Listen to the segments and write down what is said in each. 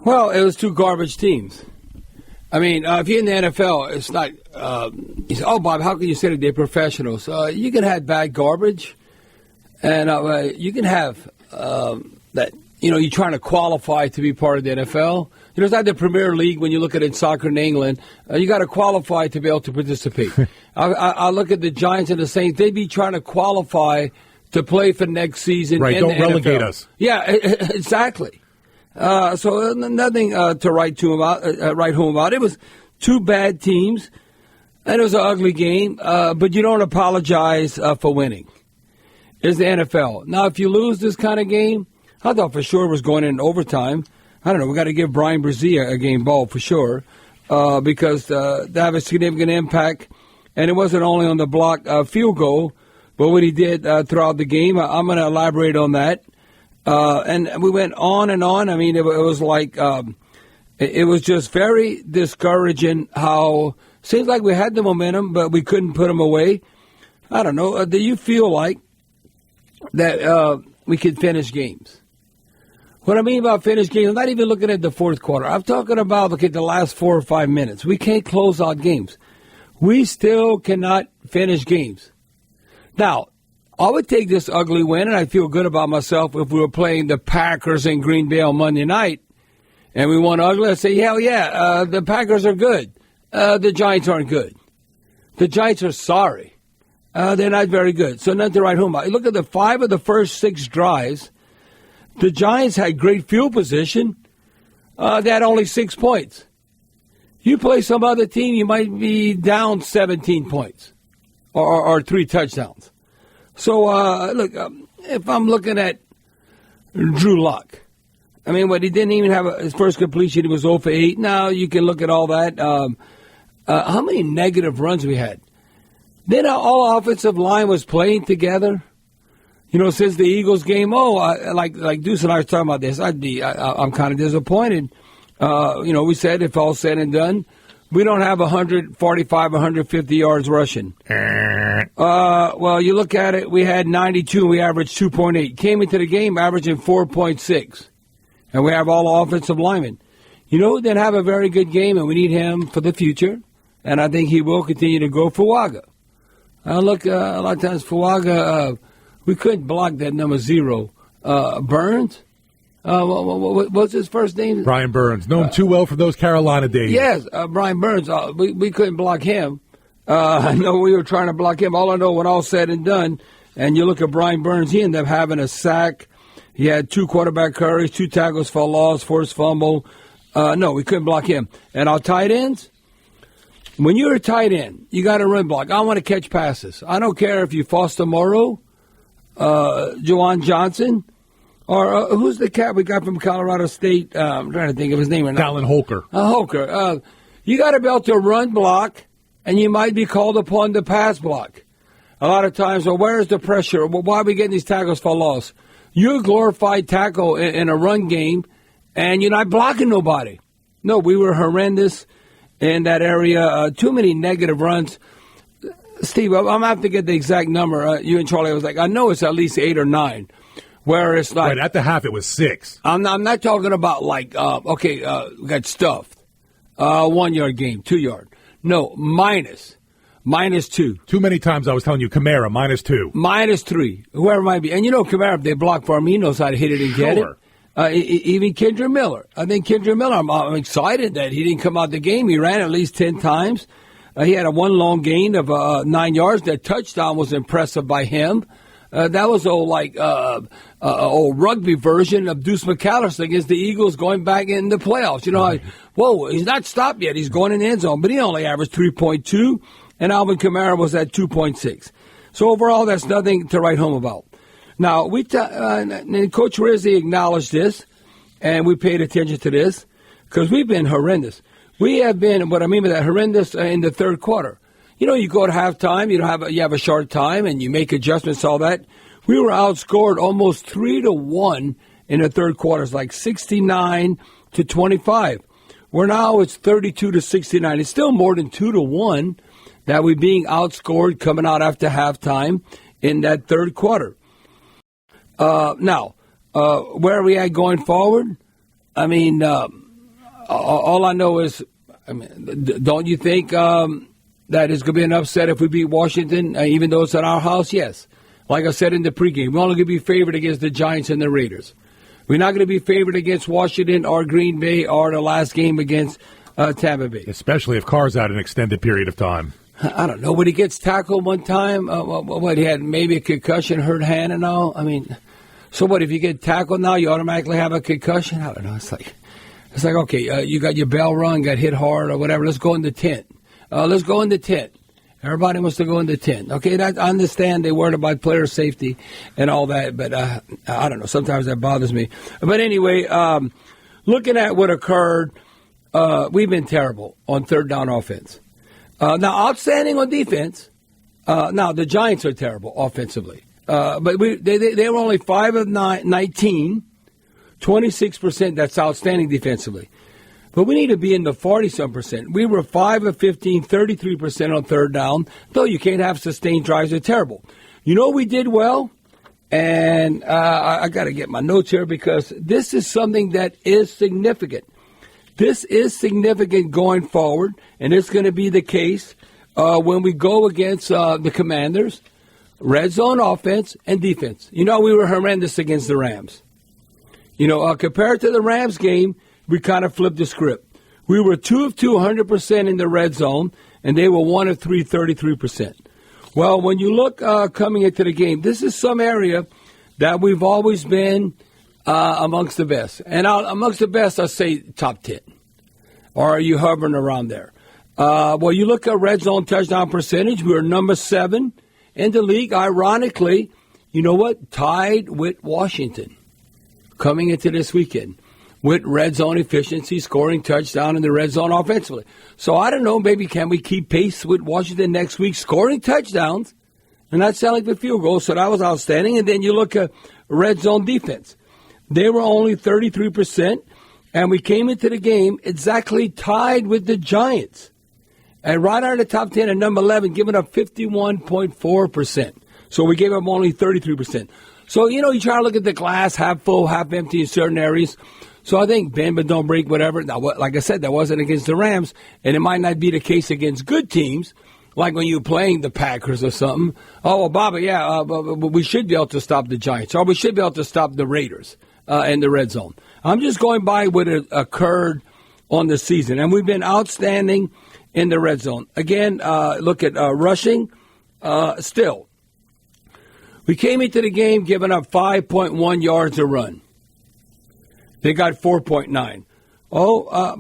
Well, it was two garbage teams. I mean, if you're in the NFL, it's not. You say, "Oh, Bob, how can you say that they're professionals?" You can have bad garbage, and you can have that. You're trying to qualify to be part of the NFL. It's not the Premier League when you look at it in soccer in England. You got to qualify to be able to participate. I look at the Giants and the Saints. They'd be trying to qualify to play for next season. Right, don't relegate us. Yeah, exactly. So nothing to write home about. It was two bad teams, and it was an ugly game. But you don't apologize for winning. It's the NFL. Now, if you lose this kind of game, I thought for sure it was going in overtime. I don't know. We got to give Bryan Bresee a game ball for sure because that had a significant impact. And it wasn't only on the block field goal, but what he did throughout the game. I'm going to elaborate on that. And we went on and on. I mean, it was like it was just very discouraging how seems like we had the momentum, but we couldn't put them away. I don't know. Do you feel like that we could finish games? What I mean about finish games, I'm not even looking at the fourth quarter. I'm talking about, the last 4 or 5 minutes. We can't close out games. We still cannot finish games. Now, I would take this ugly win, and I feel good about myself if we were playing the Packers in Green Bay on Monday night, and we won ugly. I'd say, hell yeah, the Packers are good. The Giants aren't good. The Giants are sorry. They're not very good. So nothing to write home about. Look at the 5 of the first 6 drives. The Giants had great field position. They had only 6 points. You play some other team, you might be down 17 points or 3 touchdowns. So, look, if I'm looking at Drew Lock, I mean, he didn't even have his first completion. He was 0 for 8. Now you can look at all that. How many negative runs we had? Then all offensive line was playing together. Since the Eagles game, like Deuce and I were talking about this, I'm kind of disappointed. We said if all said and done, we don't have 145, 150 yards rushing. Well, you look at it, we had 92, we averaged 2.8. Came into the game averaging 4.6. And we have all offensive linemen. Who didn't have a very good game, and we need him for the future. And I think he will continue to grow. Fuaga. Look, a lot of times Fuaga, we couldn't block that number 0. Burns? What's his first name? Brian Burns. Know him too well from those Carolina days. Yes, Brian Burns. We couldn't block him. I know we were trying to block him. All I know, when all said and done, and you look at Brian Burns, he ended up having a sack. He had 2 quarterback hurries, 2 tackles for loss, forced fumble. No, we couldn't block him. And our tight ends, when you're a tight end, you got to run block. I want to catch passes. I don't care if you Foster Moreau, Juwan Johnson, or who's the cat we got from Colorado State? I'm trying to think of his name. Dallin Holker. Holker. You got to be able to run block, and you might be called upon to pass block. A lot of times, where is the pressure? Why are we getting these tackles for loss? You're a glorified tackle in a run game, and you're not blocking nobody. No, we were horrendous in that area. Too many negative runs. Steve, I'm going to have to get the exact number. You and Charlie, I was like, I know it's at least 8 or 9. Where it's like, right, at the half, it was 6. I'm not talking about we got stuffed. 1 yard game, 2 yard. No, minus 2. Too many times I was telling you, Kamara, -2. -3, whoever it might be. And Kamara, if they block for him, he knows how to hit it and get it. Even Kendra Miller. I think Kendra Miller, I'm excited that he didn't come out the game. He ran at least 10 times. He had a 1 long gain of 9 yards. That touchdown was impressive by him. That was old rugby version of Deuce McAllister against the Eagles going back in the playoffs. He's not stopped yet. He's going in the end zone, but he only averaged 3.2, and Alvin Kamara was at 2.6. So overall, that's nothing to write home about. Now, Coach Rizzi acknowledged this, and we paid attention to this, because we've been horrendous. We have been, what I mean by that, horrendous in the third quarter. You go to halftime, you have a short time, and you make adjustments, all that. We were outscored almost 3-1 in the third quarter. It's like 69-25. Where now it's 32-69. It's still more than 2-1 that we're being outscored coming out after halftime in that third quarter. Now, where are we at going forward? I mean, all I know is, don't you think that it's going to be an upset if we beat Washington, even though it's at our house? Yes. Like I said in the pregame, we're only going to be favored against the Giants and the Raiders. We're not going to be favored against Washington or Green Bay or the last game against Tampa Bay. Especially if Carr's out an extended period of time. I don't know. When he gets tackled one time, he had maybe a concussion, hurt hand and all? So what, if you get tackled now, you automatically have a concussion? I don't know. It's like okay, you got your bell rung, got hit hard or whatever. Let's go in the tent. Let's go in the tent. Everybody wants to go in the tent. Okay, I understand they worried about player safety and all that, but I don't know. Sometimes that bothers me. But anyway, looking at what occurred, we've been terrible on third down offense. Now, outstanding on defense. Now, the Giants are terrible offensively. But they were only 5 of 19, 26%. That's outstanding defensively. But we need to be in the 40-some%. We were 5 of 15, 33% on third down. Though you can't have sustained drives. They're terrible. You know we did well? And I got to get my notes here because this is something that is significant. This is significant going forward, and it's going to be the case when we go against the Commanders, red zone offense and defense. We were horrendous against the Rams. Compared to the Rams game, we kind of flipped the script. We were 2 of 2, 100% in the red zone, and they were 1 of 3, 33%. Well, when you look coming into the game, this is some area that we've always been amongst the best. And amongst the best, I'll say top 10. Or are you hovering around there? Well, you look at red zone touchdown percentage, we were number 7 in the league. Ironically, you know what? Tied with Washington coming into this weekend with red zone efficiency, scoring touchdown in the red zone offensively. So I don't know, maybe can we keep pace with Washington next week, scoring touchdowns and not selling for field goals? So that was outstanding. And then you look at red zone defense. They were only 33%, and we came into the game exactly tied with the Giants. And right out of the top 10 at number 11, giving up 51.4%. So we gave up only 33%. So, you try to look at the glass half full, half empty in certain areas. So I think bend but don't break, whatever. Now, like I said, that wasn't against the Rams, and it might not be the case against good teams, like when you're playing the Packers or something. Oh, well, Bobby, but we should be able to stop the Giants, or we should be able to stop the Raiders in the red zone. I'm just going by what occurred on the season, and we've been outstanding in the red zone. Again, look at rushing. Still, we came into the game giving up 5.1 yards a run. They got 4.9.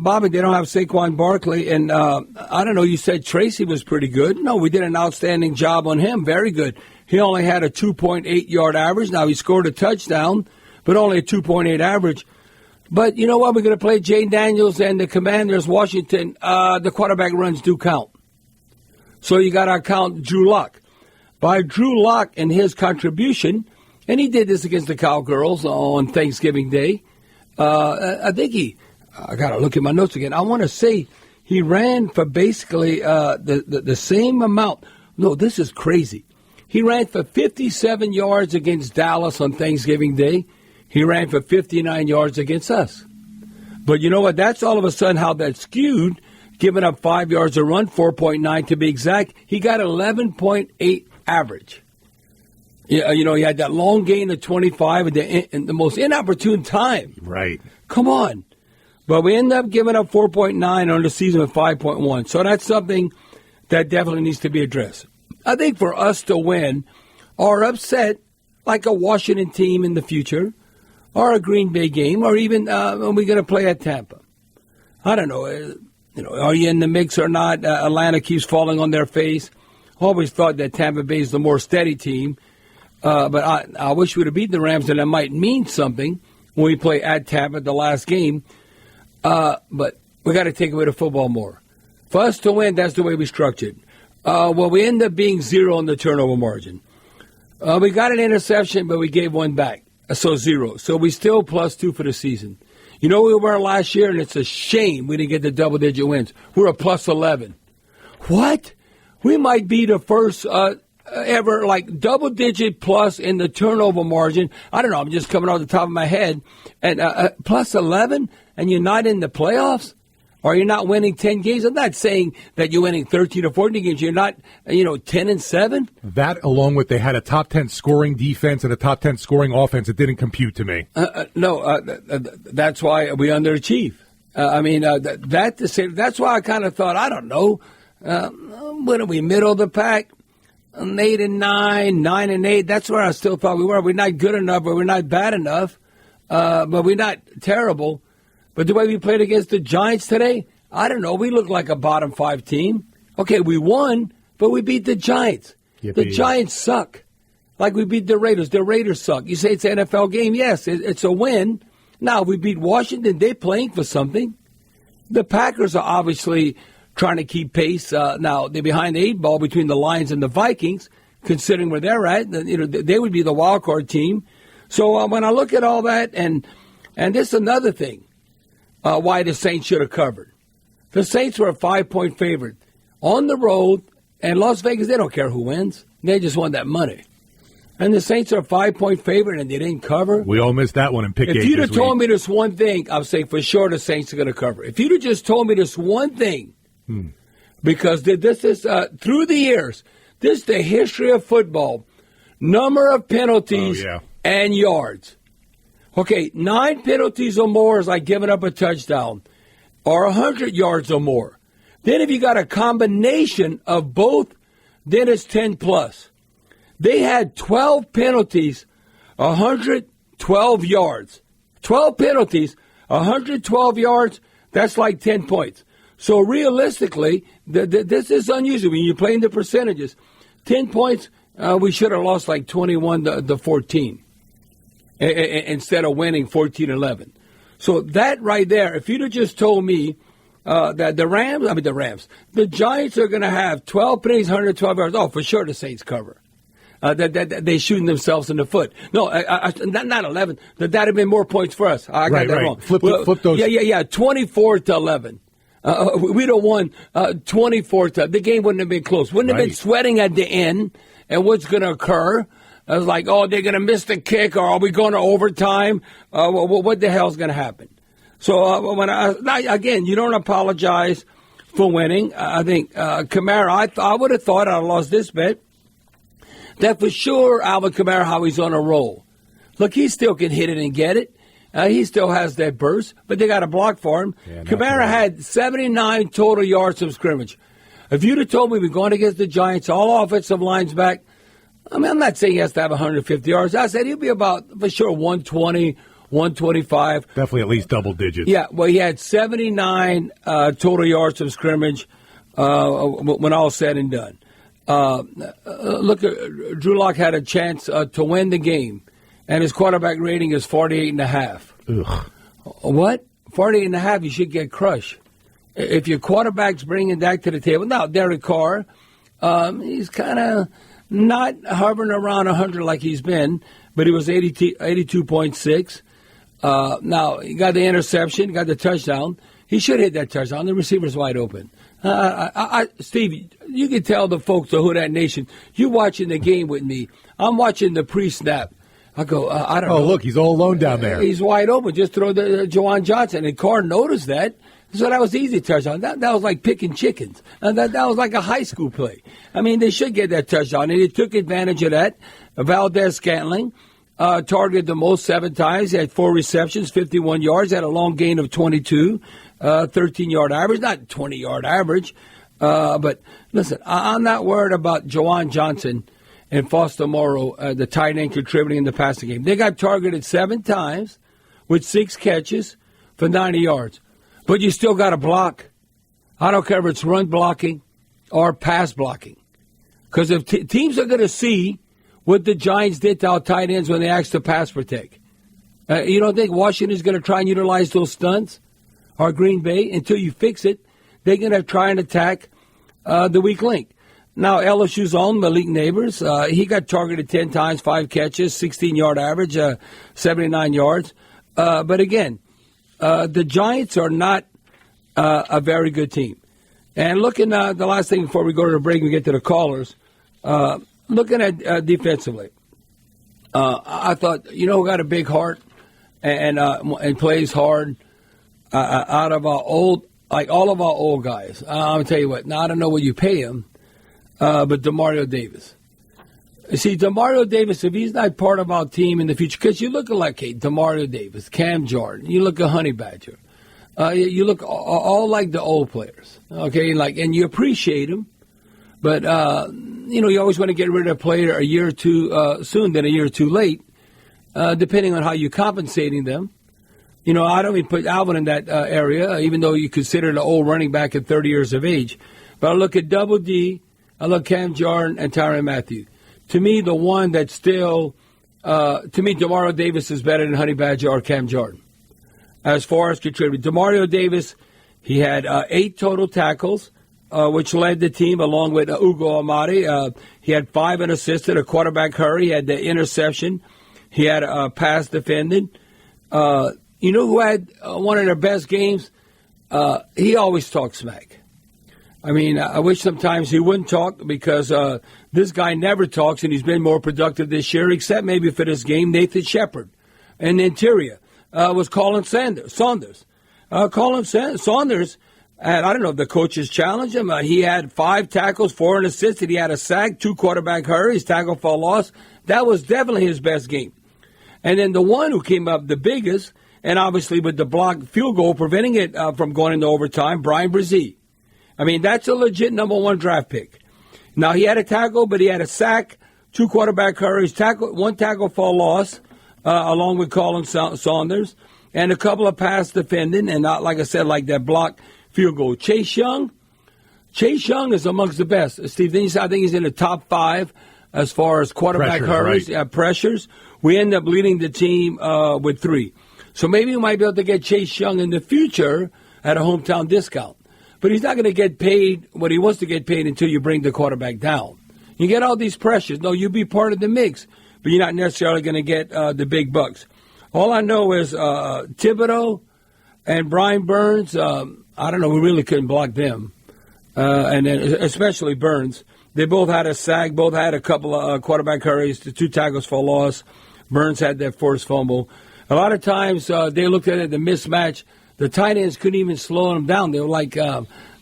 Bobby, they don't have Saquon Barkley. And I don't know, you said Tracy was pretty good. No, we did an outstanding job on him. Very good. He only had a 2.8-yard average. Now, he scored a touchdown, but only a 2.8 average. But you know what? We're going to play Jay Daniels and the Commanders, Washington. The quarterback runs do count. So you got to count Drew Lock. By Drew Lock and his contribution, and he did this against the Cowgirls on Thanksgiving Day, I think I got to look at my notes again. I want to say he ran for basically the same amount. No, this is crazy. He ran for 57 yards against Dallas on Thanksgiving Day. He ran for 59 yards against us. But you know what? That's all of a sudden how that skewed, giving up 5 yards a run, 4.9 to be exact. He got 11.8 average. Yeah, he had that long gain of 25 in the most inopportune time. Right. Come on. But we end up giving up 4.9 on the season with 5.1. So that's something that definitely needs to be addressed. I think for us to win or upset like a Washington team in the future or a Green Bay game or even when we're going to play at Tampa. I don't know. Are you in the mix or not? Atlanta keeps falling on their face. Always thought that Tampa Bay is the more steady team. But I wish we would have beaten the Rams, and that might mean something when we play at Tampa the last game. But we got to take away the football more. For us to win, that's the way we structured. We end up being 0 on the turnover margin. We got an interception, but we gave one back, so 0. So we still +2 for the season. We were last year, and it's a shame we didn't get the double-digit wins. We're a +11. What? We might be the first ever like double-digit plus in the turnover margin. I don't know. I'm just coming off the top of my head. And plus 11, and you're not in the playoffs? Or you're not winning 10 games? I'm not saying that you're winning 13 or 14 games. You're not, 10-7? That, along with they had a top 10 scoring defense and a top 10 scoring offense, it didn't compute to me. That's why we underachieve. That's why I kind of thought, I don't know, when are we, middle of the pack? 8-9, 9-8. That's where I still thought we were. We're not good enough, but we're not bad enough. But we're not terrible. But the way we played against the Giants today, I don't know. We look like a bottom 5 team. Okay, we won, but we beat the Giants. Yippee. The Giants suck. Like we beat the Raiders. The Raiders suck. You say it's an NFL game. Yes, it's a win. Now, we beat Washington. They're playing for something. The Packers are obviously trying to keep pace. Now, they're behind the 8 ball between the Lions and the Vikings, considering where they're at. They would be the wild card team. So when I look at all that, and this is another thing. Why the Saints should have covered. The Saints were a 5-point favorite on the road, and Las Vegas, they don't care who wins. They just want that money. And the Saints are a 5-point favorite, and they didn't cover. We all missed that one in pick 8 If you'd have told me this one thing, I'd say for sure the Saints are going to cover. If you'd have just told me this one thing, because this is, through the years, this is the history of football, number of penalties and yards. Okay, 9 penalties or more is like giving up a touchdown, or 100 yards or more. Then if you got a combination of both, then it's 10 plus. They had 12 penalties, 112 yards. 12 penalties, 112 yards, that's like 10 points. So realistically, this is unusual when you're playing the percentages. 10 points, we should have lost like 21-14. Instead of winning 14-11. So that right there, if you'd have just told me that the Giants are going to have 12 penalties, 112 yards, for sure the Saints cover. They're shooting themselves in the foot. No, not 11. That'd have been more points for us. I got that wrong. Flip those. Yeah, 24-11. We'd have won 24-11. The game wouldn't have been close. Wouldn't have been sweating at the end and what's going to occur. I was like, they're going to miss the kick, or are we going to overtime? What the hell's going to happen? So again, you don't apologize for winning. I think Kamara, I would have thought I lost this bet, that for sure Alvin Kamara, how he's on a roll. Look, he still can hit it and get it. He still has that burst, but they got a block for him. Yeah, Kamara had 79 total yards of scrimmage. If you'd have told me we're going against the Giants, all offensive lines back, I'm not saying he has to have 150 yards. I said he'll be about, for sure, 120, 125. Definitely at least double digits. Yeah, well, he had 79 total yards of scrimmage when all said and done. Look, Drew Lock had a chance to win the game, and his quarterback rating is 48.5. Ugh. What? 48.5, you should get crushed. If your quarterback's bringing that to the table. Now, Derek Carr, he's kind of not hovering around 100 like he's been, but he was 82.6. Now, he got the interception, got the touchdown. He should hit that touchdown. The receiver's wide open. Steve, you can tell the folks of Who Dat Nation, you're watching the game with me. I'm watching the pre-snap. I go, I don't know. Oh, look, he's all alone down there. He's wide open. Just throw the Juwan Johnson. And Carr noticed that. So that was easy touchdown. That was like picking chickens. That was like a high school play. I mean, they should get that touchdown. And he took advantage of that. Valdez-Scantling targeted the most 7 times. He had 4 receptions, 51 yards. Had a long gain of 22, 13-yard average. Not 20-yard average. But listen, I'm not worried about Juwan Johnson and Foster Moreau, the tight end, contributing in the passing game. They got targeted 7 times with 6 catches for 90 yards. But you still got to block. I don't care if it's run blocking or pass blocking. Because if teams are going to see what the Giants did to our tight ends when they asked to pass protect, you don't think Washington's going to try and utilize those stunts, or Green Bay? Until you fix it, they're going to try and attack the weak link. Now, LSU's own Malik Neighbors, he got targeted 10 times, 5 catches, 16-yard average, 79 yards. But again, the Giants are not a very good team. And looking at the last thing before we go to the break and we get to the callers, looking at defensively, I thought, who got a big heart and plays hard out of our old, like all of our old guys. I'm going to tell you what, now I don't know what you pay him, but DeMario Davis. See, DeMario Davis, if he's not part of our team in the future, because you look at like DeMario Davis, Cam Jordan, you look at Honey Badger, you look all like the old players, okay? And you appreciate them, but, you always want to get rid of a player a year or two soon than a year or two late, depending on how you're compensating them. I don't even put Alvin in that area, even though you consider an old running back at 30 years of age. But I look at Double D, I look at Cam Jordan and Tyrann Mathieu. To me, the one that's still, DeMario Davis is better than Honey Badger or Cam Jordan. As far as contributing, DeMario Davis, he had 8 total tackles, which led the team along with Ugo Amadi. He had 5 unassisted, a quarterback hurry, he had the interception, he had a pass defended. Who had one of their best games? He always talks smack. I mean, I wish sometimes he wouldn't talk because this guy never talks, and he's been more productive this year, except maybe for this game. Nathan Shepard. And the interior was Colin Saunders. Colin Saunders, and I don't know if the coaches challenged him. He had 5 tackles, 4 unassisted. He had a sack, 2 quarterback hurries, tackle for a loss. That was definitely his best game. And then the one who came up the biggest, and obviously with the blocked field goal preventing it from going into overtime, Bryan Bresee. I mean, that's a legit number 1 draft pick. Now, he had a tackle, but he had a sack, 2 quarterback hurries, 1 tackle for a loss, along with Colin Saunders, and a couple of pass defending, and not, like I said, like that blocked field goal. Chase Young is amongst the best. Steve, I think he's in the top 5 as far as quarterback hurries, right. Pressures. We end up leading the team with 3. So maybe we might be able to get Chase Young in the future at a hometown discount. But he's not going to get paid what he wants to get paid until you bring the quarterback down. You get all these pressures. No, you'll be part of the mix, but you're not necessarily going to get the big bucks. All I know is Thibodeau and Brian Burns, I don't know, we really couldn't block them. And then especially Burns. They both had a sack, both had a couple of quarterback hurries, 2 tackles for a loss. Burns had that forced fumble. A lot of times they looked at it, the mismatch. The tight ends couldn't even slow them down. They were like,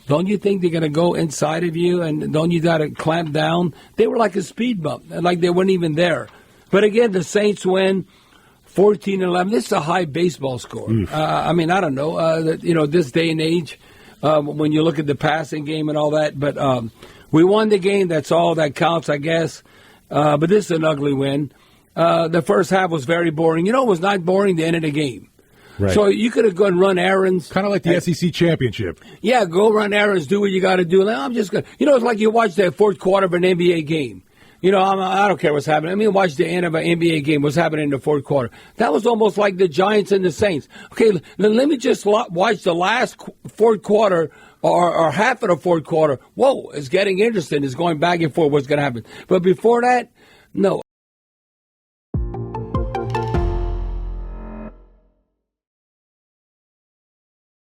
don't you think they're going to go inside of you, and don't you got to clamp down? They were like a speed bump, like they weren't even there. But again, the Saints win 14-11. This is a high baseball score. I mean, I don't know, this day and age, when you look at the passing game and all that. But we won the game. That's all that counts, I guess. But this is an ugly win. The first half was very boring. It was not boring the end of the game. Right. So you could have gone run errands. Kind of like the SEC championship. Yeah, go run errands, do what you got to do. I'm just going to, it's like you watch the fourth quarter of an NBA game. I don't care what's happening. I mean, watch the end of an NBA game, what's happening in the fourth quarter. That was almost like the Giants and the Saints. Okay, let me just watch the last fourth quarter or half of the fourth quarter. Whoa, it's getting interesting. It's going back and forth what's going to happen. But before that, no.